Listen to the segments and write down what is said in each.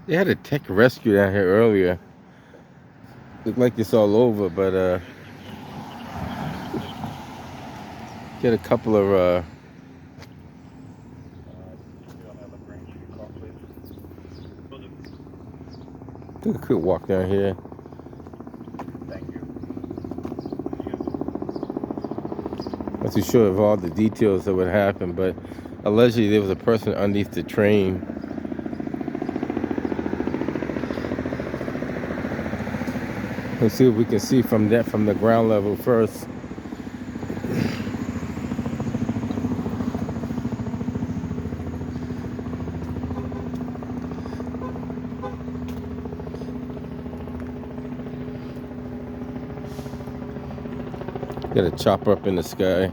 They had a tech rescue down here earlier. Looked like it's all over, but get a couple of took a quick walk down here. Thank you. Not too sure of all the details of what happened, but allegedly there was a person underneath the train. Let's see what we can see from the ground level first. Got a chopper up in the sky.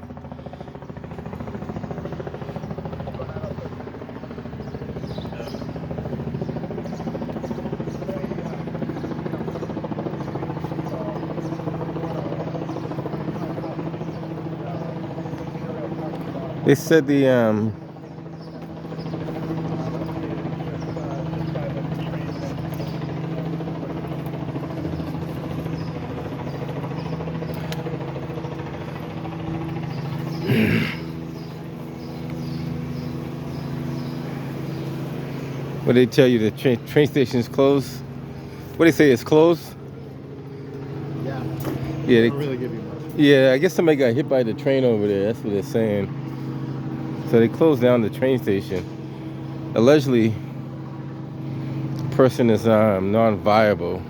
They said the what they tell you, the train station is closed. What they say, it's closed? Yeah. Yeah, They don't really give you much. yeah, I guess somebody got hit by the train over there. That's what they're saying. So they closed down the train station. Allegedly, the person is non-viable.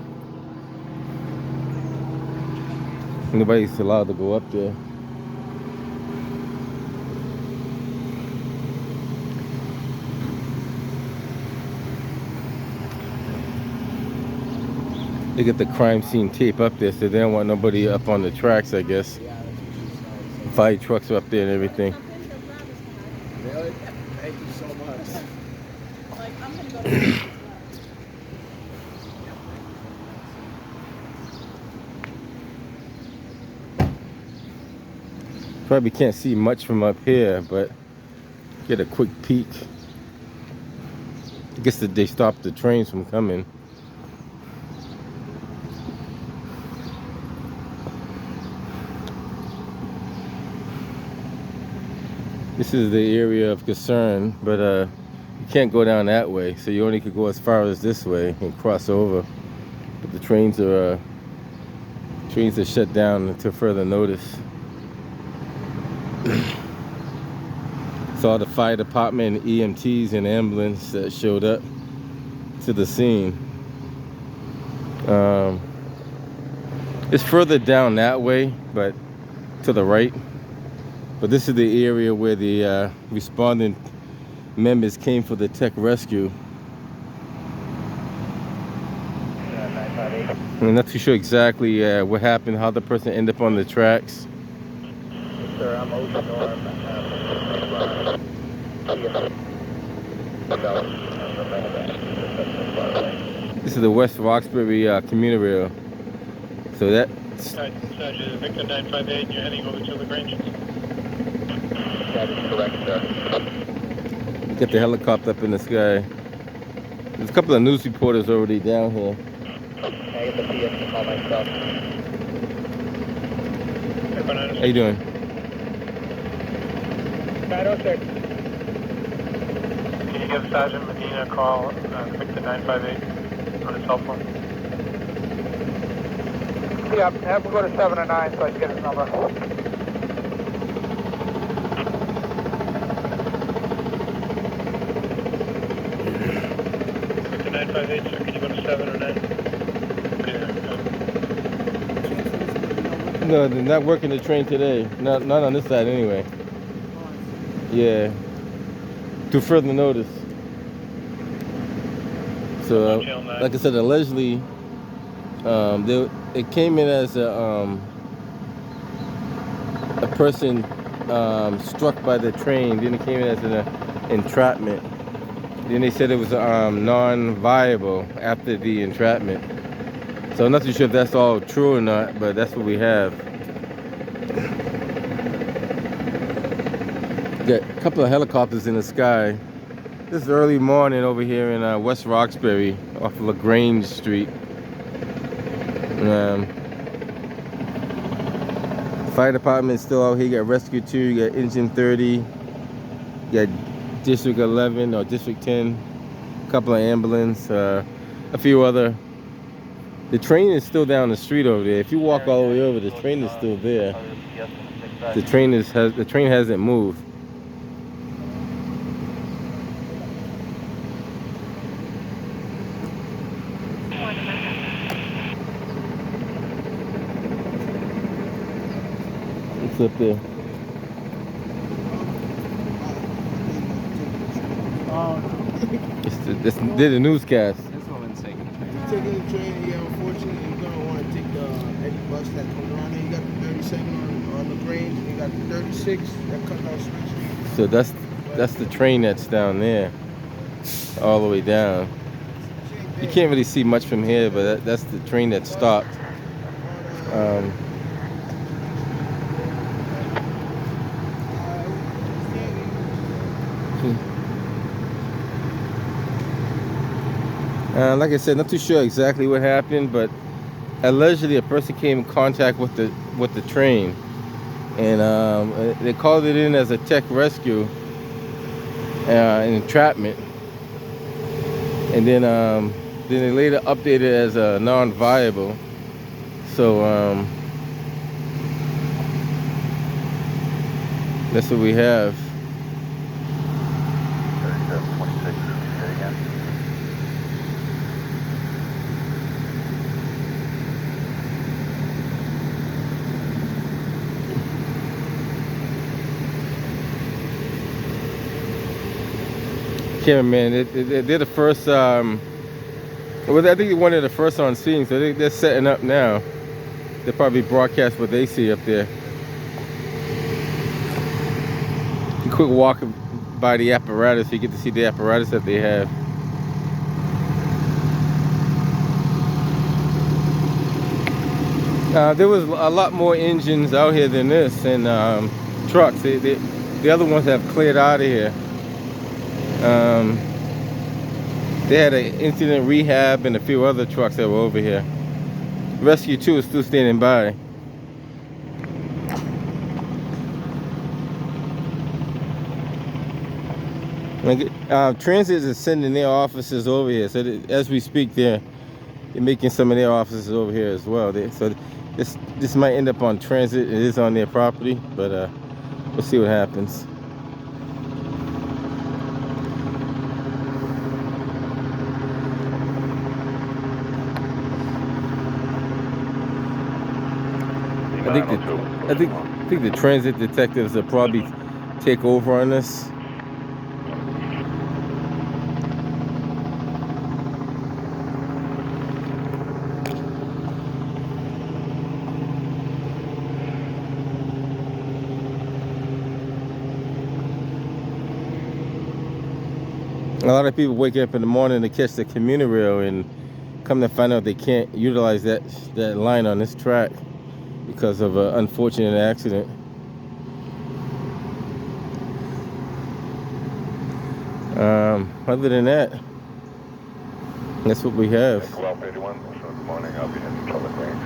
Nobody's allowed to go up there. They get the crime scene tape up there, so they don't want nobody up on the tracks, I guess. Yeah, that's what she said. Fire trucks are up there and everything. Really? Thank you so much. Like, I'm gonna go to Probably can't see much from up here, but get a quick peek. I guess that they stopped the trains from coming. This is the area of concern, but you can't go down that way, so you only could go as far as this way and cross over. But the trains are shut down until further notice. Saw the fire department, EMTs, and ambulance that showed up to the scene. It's further down that way, but to the right. But this is the area where the responding members came for the tech rescue. I'm not too sure exactly what happened, how the person ended up on the tracks. Sir, I'm Ocean Norm. This is the West Roxbury commuter rail. So that. Sergeant Victor 958, you're heading over to LaGrange. That is correct, sir. Get the helicopter up in the sky. There's a couple of news reporters already down here. Can I get the PS to call myself? How you doing? 906. Can you give Sergeant Medina a call, Victor 958, on his cell phone? Yeah, have him go to 7 and 9 so I can get his number. Victor 958, sir, can you go to 7 or 9? No, they're not working the train today. Not on this side anyway. Yeah. To further notice. So, like I said, allegedly, it came in as a person struck by the train. Then it came in as an entrapment. Then they said it was non-viable after the entrapment. So I'm not too sure if that's all true or not, but that's what we have. Got a couple of helicopters in the sky. This is early morning over here in West Roxbury. off of LaGrange Street. Um, Fire department is still out here. You got Rescue 2, you got Engine 30, you got District 11 or District 10, a couple of ambulance, a few other. The train is still down the street over there. If you walk all the way over, the train is still there. The train hasn't moved. It's up there. They're the newscast. This woman's taking the train. Taking the train, yeah, unfortunately, you're going to want to take any bus that comes around there. You got the 37 on the Grange, and you got the 36 that comes down Spring Street. So that's the train that's down there, all the way down. You can't really see much from here, but that's the train that stopped. Like I said, not too sure exactly what happened, but allegedly a person came in contact with the train, and they called it in as a tech rescue, an entrapment, and then they later updated it as a non-viable. So that's what we have. Cameraman, they're the first. Well, I think one of the first on scene, so they're setting up now. They'll probably broadcast what they see up there. A quick walk by the apparatus, so you get to see the apparatus that they have. There was a lot more engines out here than this, and trucks. The other ones have cleared out of here. They had an incident rehab and a few other trucks that were over here. Rescue 2 is still standing by. Transit is sending their officers over here, so as we speak, they're making some of their officers over here as well. So this might end up on transit. It is on their property, but we'll see what happens. I think the transit detectives will probably take over on this. A lot of people wake up in the morning to catch the commuter rail and come to find out they can't utilize that line on this track because of an unfortunate accident. Other than that, that's what we have. Good morning. I'll be heading to LaGrange.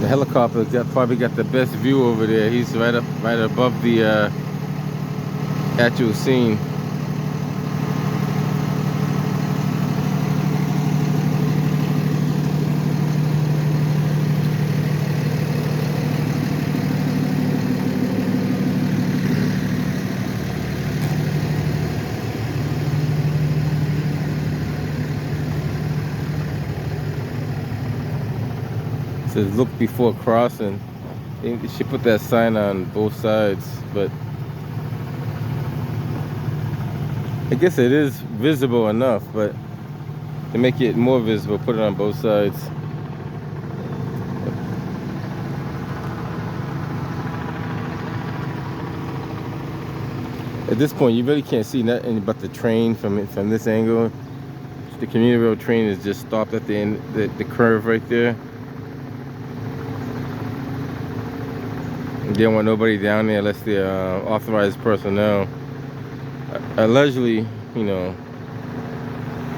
The helicopter probably got the best view over there. He's right above the actual scene. Says look before crossing. They should put that sign on both sides, but I guess it is visible enough, but to make it more visible, put it on both sides. At this point, you really can't see nothing but the train from this angle. the commuter rail train is just stopped at the end, the curve right there. They don't want nobody down there unless they're authorized personnel. Allegedly, you know,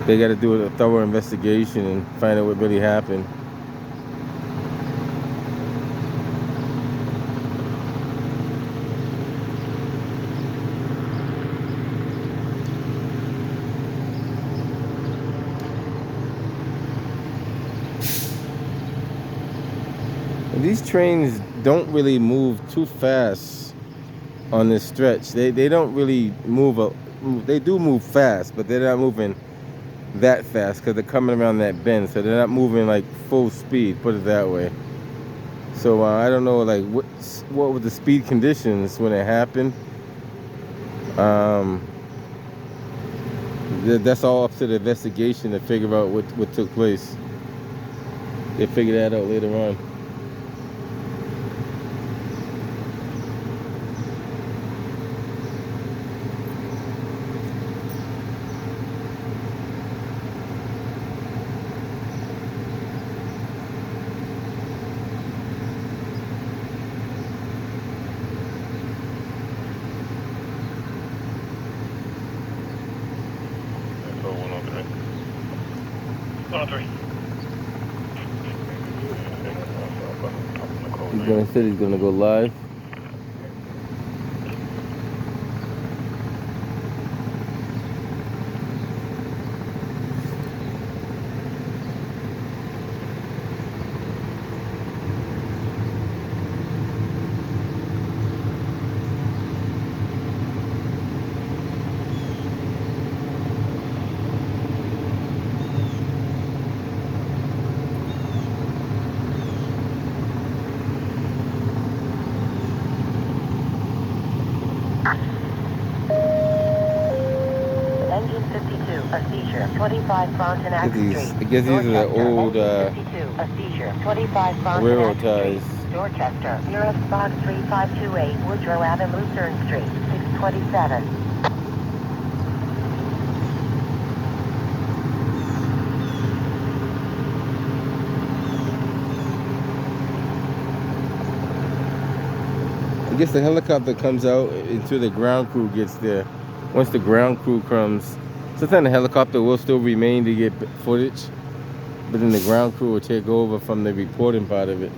they got to do a thorough investigation and find out what really happened. And these trains don't really move too fast on this stretch. They don't really move. They do move fast, but they're not moving that fast because they're coming around that bend, so they're not moving like full speed, put it that way. So I don't know, like what were the speed conditions when it happened. That's all up to the investigation to figure out what took place. They'll figure that out later on. He's gonna say he's gonna go live. Engine 52, a seizure. 25 Frontenac Street. I guess these are the old Engine 52, a seizure. 25 railroad Frontenac ties. Street. Dorchester. Nearest box 3528, Woodrow Ave, Lucerne Street. 627. I guess the helicopter comes out until the ground crew gets there. Once the ground crew comes, sometimes the helicopter will still remain to get footage, but then the ground crew will take over from the reporting part of it.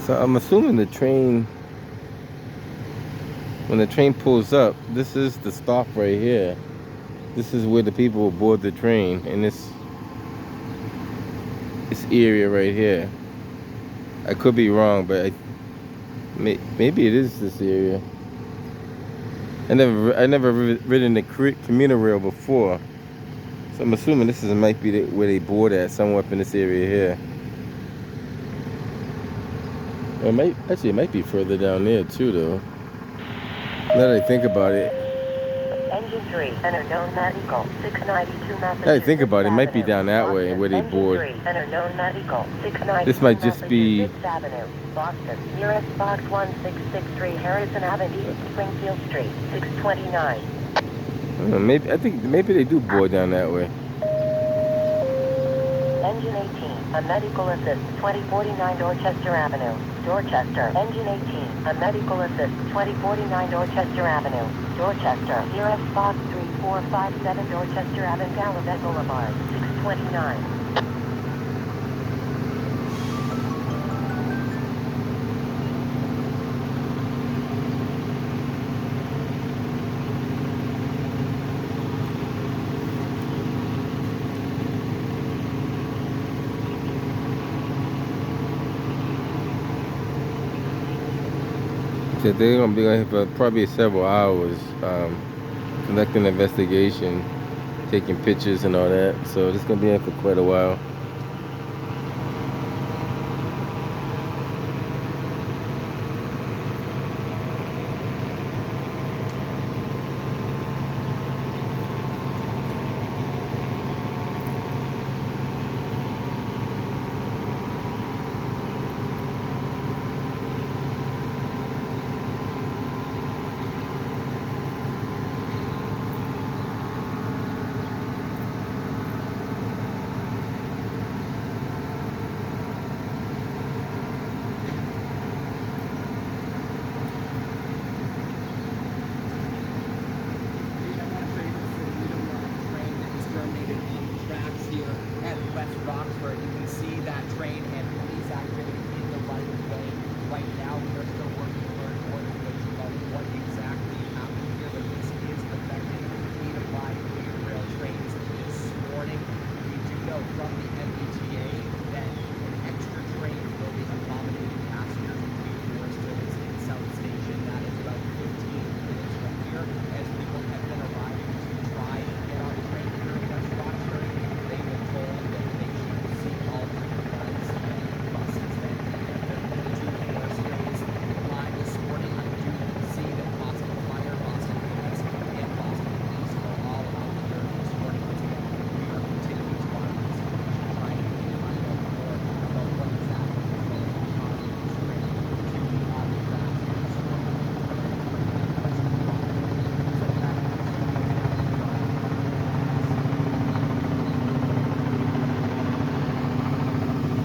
So I'm assuming the train, when the train pulls up, this is the stop right here. This is where the people will board the train, in this area right here. I could be wrong, but maybe it is this area. I never ridden the commuter rail before, so I'm assuming this might be where they board at, somewhere up in this area here. Or it might be further down there too, though. Now that I think about it. Engine 3, enter known medical, 692 Massachusetts. Now that I think about it, it might be down that way where they board. Engine 3, enter known medical, 692 This might just be. Massachusetts Avenue, Boston. Nearest box 1663, Harrison Avenue, Springfield Street, 629. I think maybe they do board down that way. Engine 18, a medical assist, 2049 Dorchester Avenue, Dorchester. Engine 18, a medical assist, 2049 Dorchester Avenue, Dorchester. Nearest box 3457 Dorchester Avenue, Gallaudet Boulevard, 629. said they're gonna be on here for probably several hours, conducting an investigation, taking pictures and all that. So it's gonna be here for quite a while.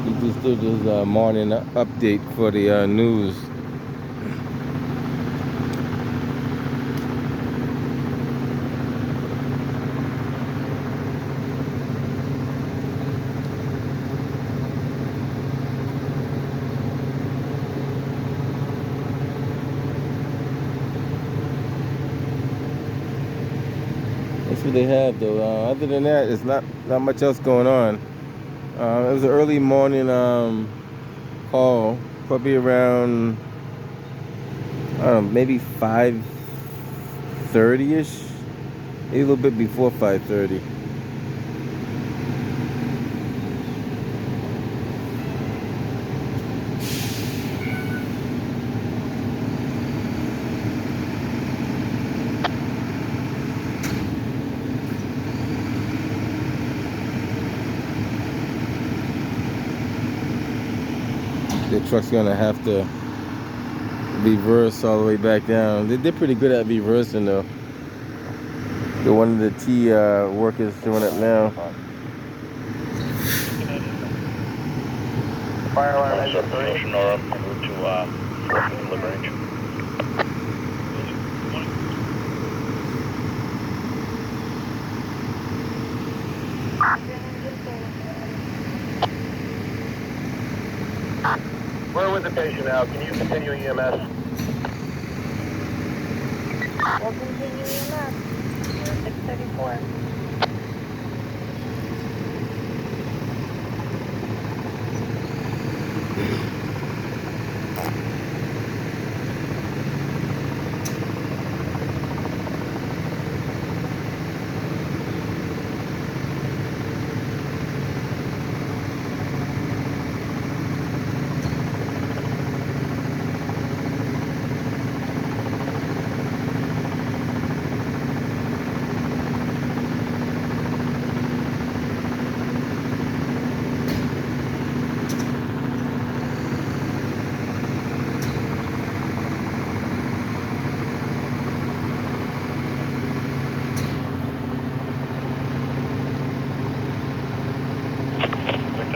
He just did his morning update for the news. That's what they have, though. Other than that, it's not much else going on. It was an early morning call, probably around, I don't know, maybe 5:30ish, maybe a little bit before 5:30. The truck's gonna have to reverse all the way back down. They're pretty good at reversing, though. They're one of the T workers doing it now. Fire alarm is up to Nora, en route to 4th LaGrange. Where was the patient now? Can you continue EMS? We'll continue EMS. 634.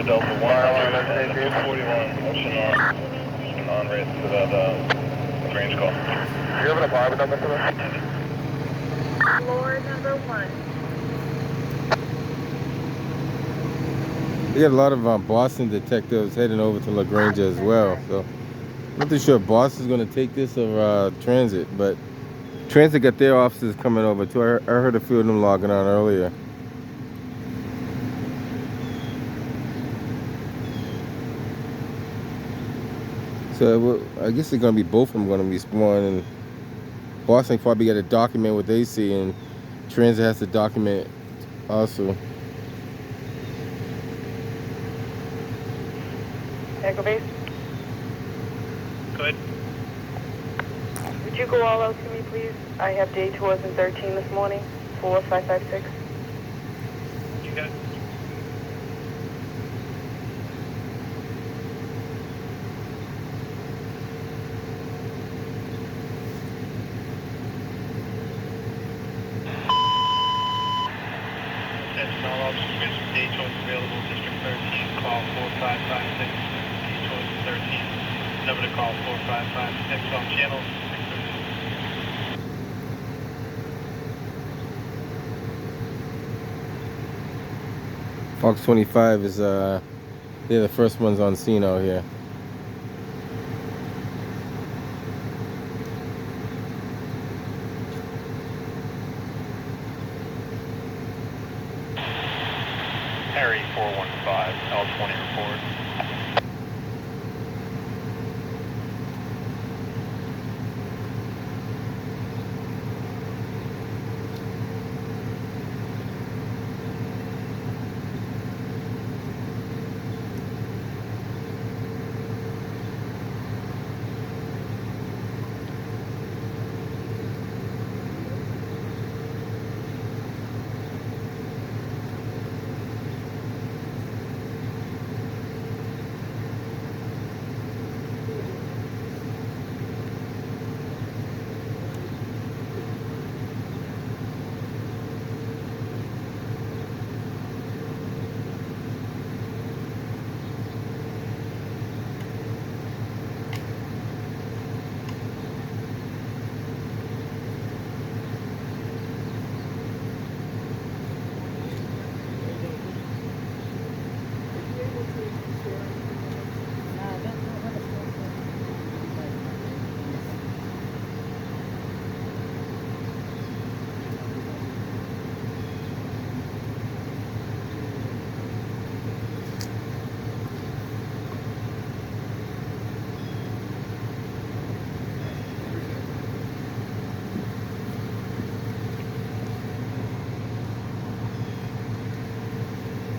Delta 1, 41, motion on race to that range call. Do you have an apartment number for that? Floor number 1. We got a lot of Boston detectives heading over to LaGrange as well. So I'm not too sure if Boston's going to take this or Transit, but Transit got their officers coming over too. I heard a few of them logging on earlier. So I guess they're gonna be both of them gonna respond, and Boston probably got to document what they see, and Transit has to document also. Echo Base, Go ahead. would you go all out to me, please? I have day tours in 13 this morning, 4556. You got it. Attention all officers, we have some day tours available, District 13, call 4556, day tours 13, number to call 4556 on channel 632. Fox 25 is they're the first ones on scene out here. Harry 415, L20 report.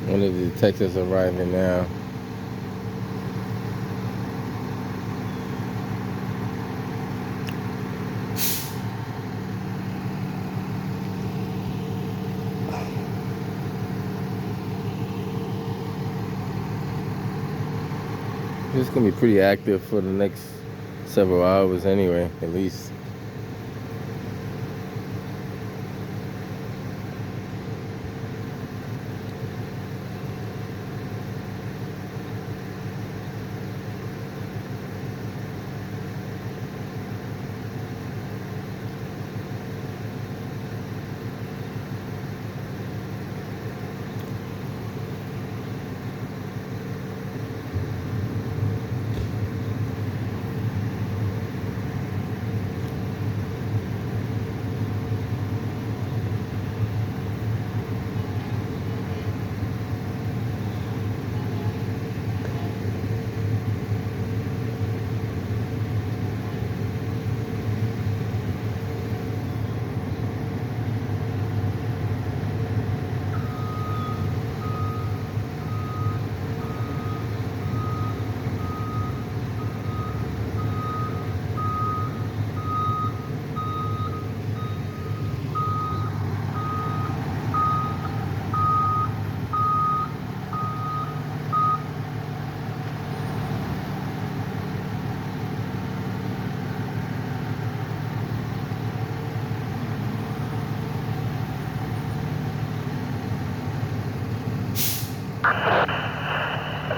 One of the detectives arriving now. It's gonna be pretty active for the next several hours anyway, at least.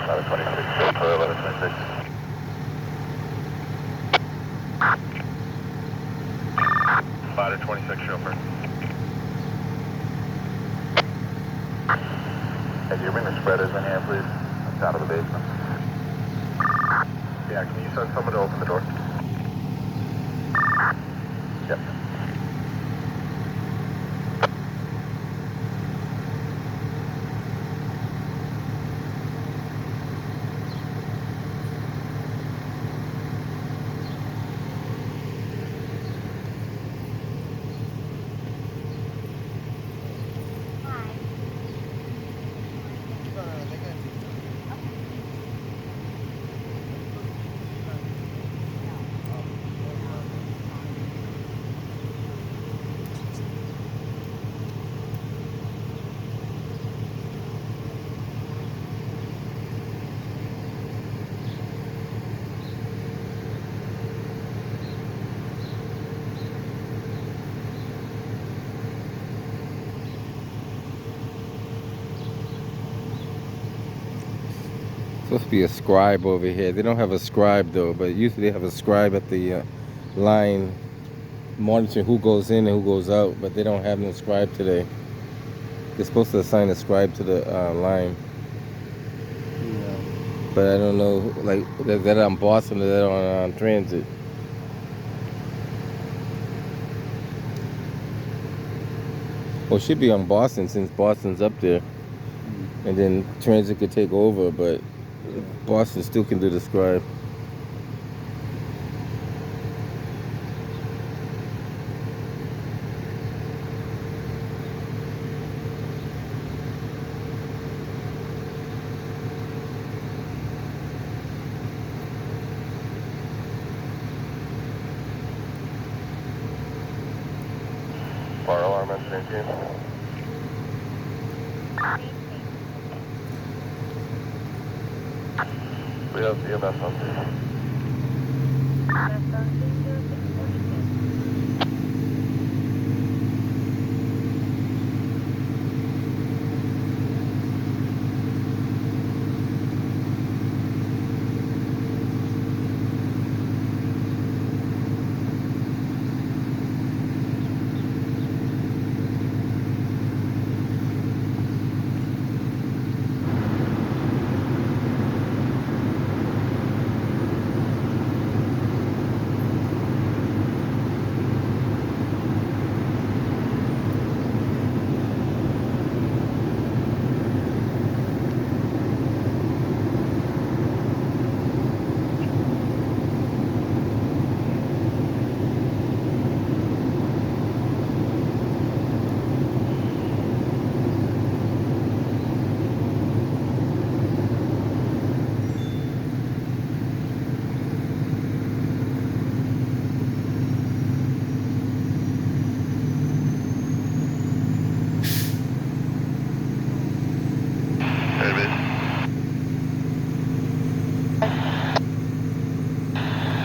That's 26, for 1126. Ladder 26, chauffeur. Hey, do you bring the spreaders in here, please? It's out of the basement. Yeah, can you send someone to open the door? Yep. Supposed to be a scribe over here. They don't have a scribe though, but usually they have a scribe at the line monitoring who goes in and who goes out, but they don't have no scribe today. They're supposed to assign a scribe to the line. Yeah. But I don't know, like, is that on Boston or is that on transit? Well, it should be on Boston since Boston's up there. And then transit could take over, but Boston still can do the scribe. Fire alarm at 18. We have EMS on scene.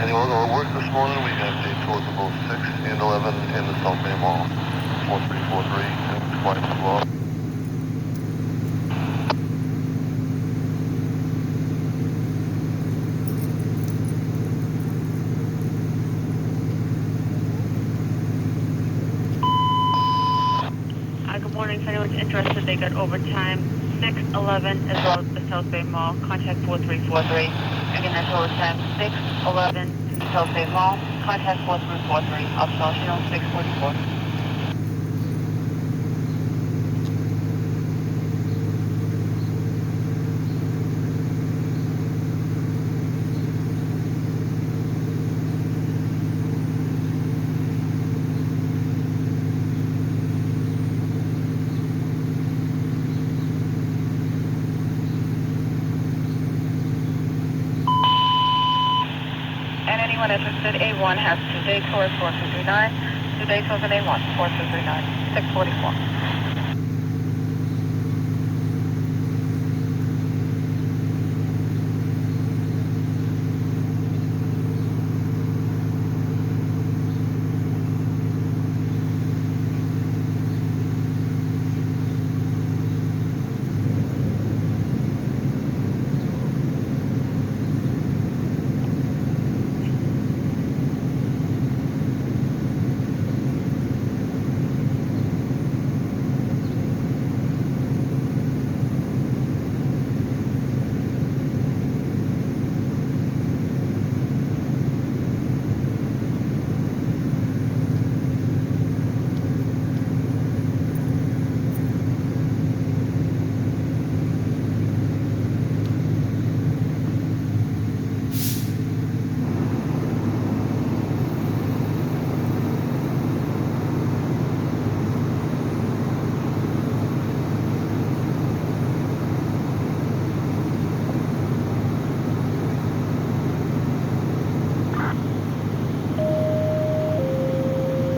Anyone going to work this morning? We have day tours of both 6 and 11 in the South Bay Mall. 4343 and twice as well. Good morning. If anyone's interested, they got overtime 6, 11, as well as the South Bay Mall. Contact 4343. Again, that's overtime 6, 11 in the South Bay Mall. Contact 4343. Optional channel 644. And anyone interested, A1 has 2 day tours, 4239. 2 day tours at A1, 4239, 644.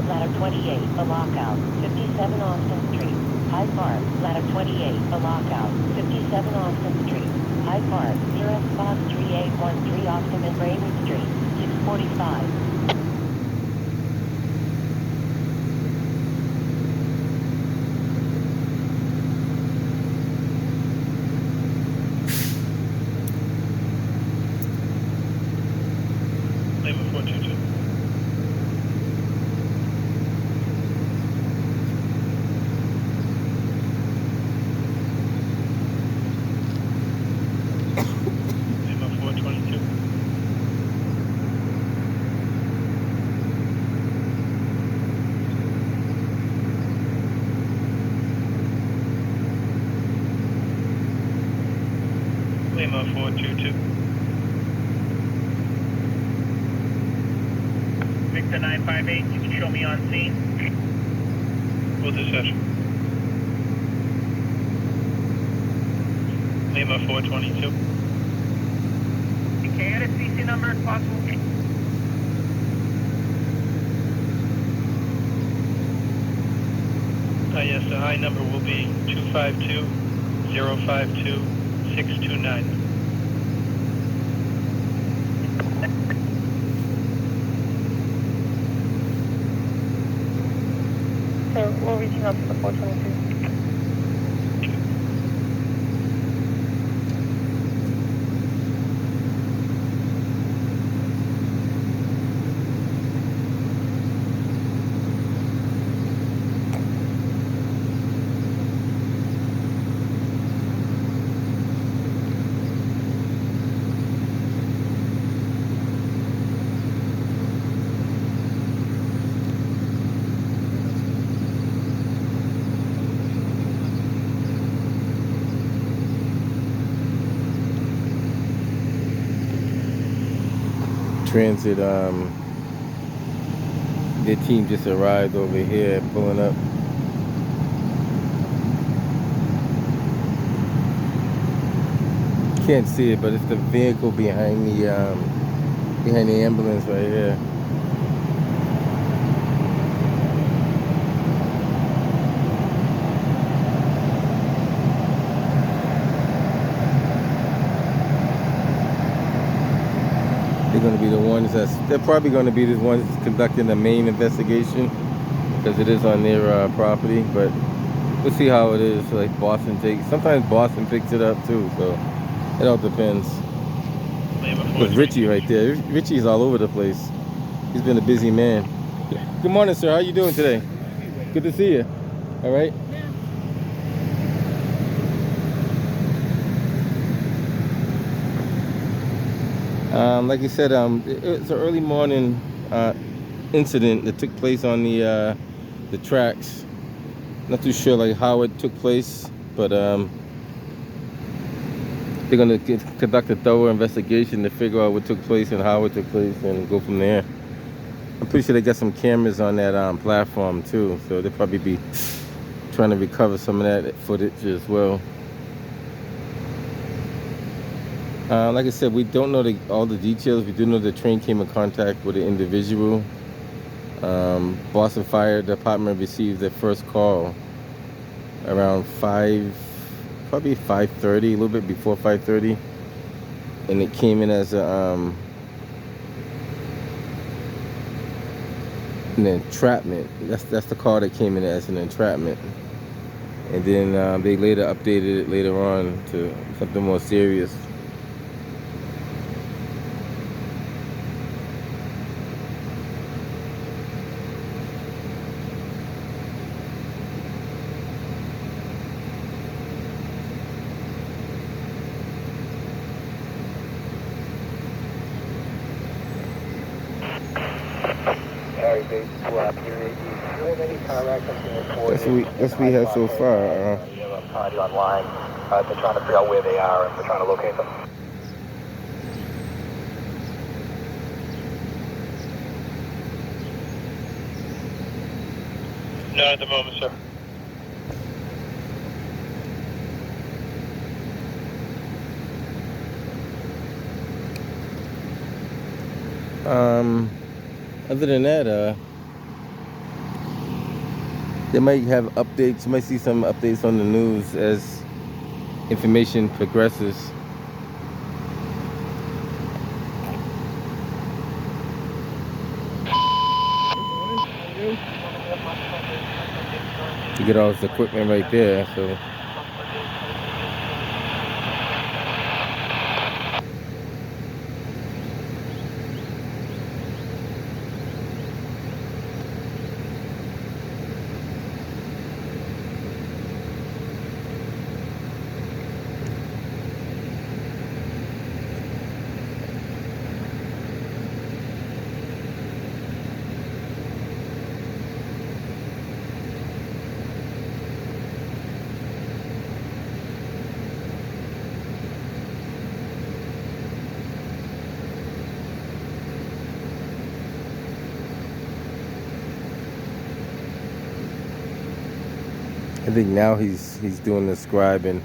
Ladder 28, a lockout, 57 Austin Street, Hyde Park. Ladder 28, a lockout, 57 Austin Street, Hyde Park. Nearest Fox 3813 Austin and Raymond Street, 645. 422. Victor 958, you can show me on scene. Full dispatch. Lima 422. Can I add a CC number if possible? Yes, the high number will be 252-052-629. So we're reaching out to the 422. Transit, their team just arrived over here, pulling up. Can't see it, but it's the vehicle behind the ambulance right here. They're going to be the ones they're probably going to be the ones conducting the main investigation because it is on their property, but we'll see how it is. Like sometimes Boston picks it up too, so it all depends. There's Richie right there. Richie's all over the place. He's been a busy man. Good morning, sir. How you doing today? Good to see you. All right. Like you said, it's an early morning incident that took place on the tracks. Not too sure like how it took place, but they're gonna conduct a thorough investigation to figure out what took place and how it took place, and go from there. I'm pretty sure they got some cameras on that platform too, so they'll probably be trying to recover some of that footage as well. Like I said, we don't know all the details. We do know the train came in contact with an individual. Boston Fire Department received their first call around probably 5:30, a little bit before 5:30, and it came in as an entrapment. That's the call that came in as an entrapment, and then they later updated it later on to something more serious. That's what we have so far. You have a party online. They're trying to figure out where they are, and we're trying to locate them. Not at the moment, sir. Other than that, they might have updates. You might see some updates on the news as information progresses. You get all this equipment right there, so. I think now he's doing the scribing.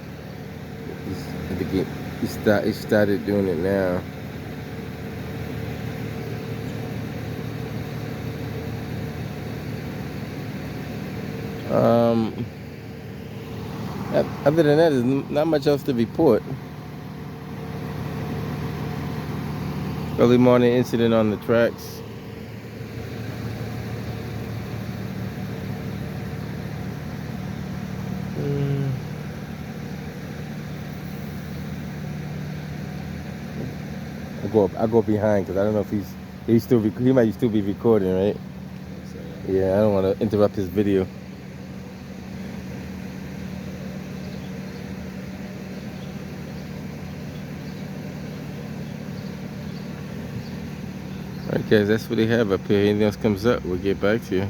I think he started doing it now. Other than that, there's not much else to report. Early morning incident on the tracks. I go behind because I don't know if he might still be recording, right? Yeah, I don't want to interrupt his video. Alright guys, that's what they have up here. Anything else comes up, we'll get back to you.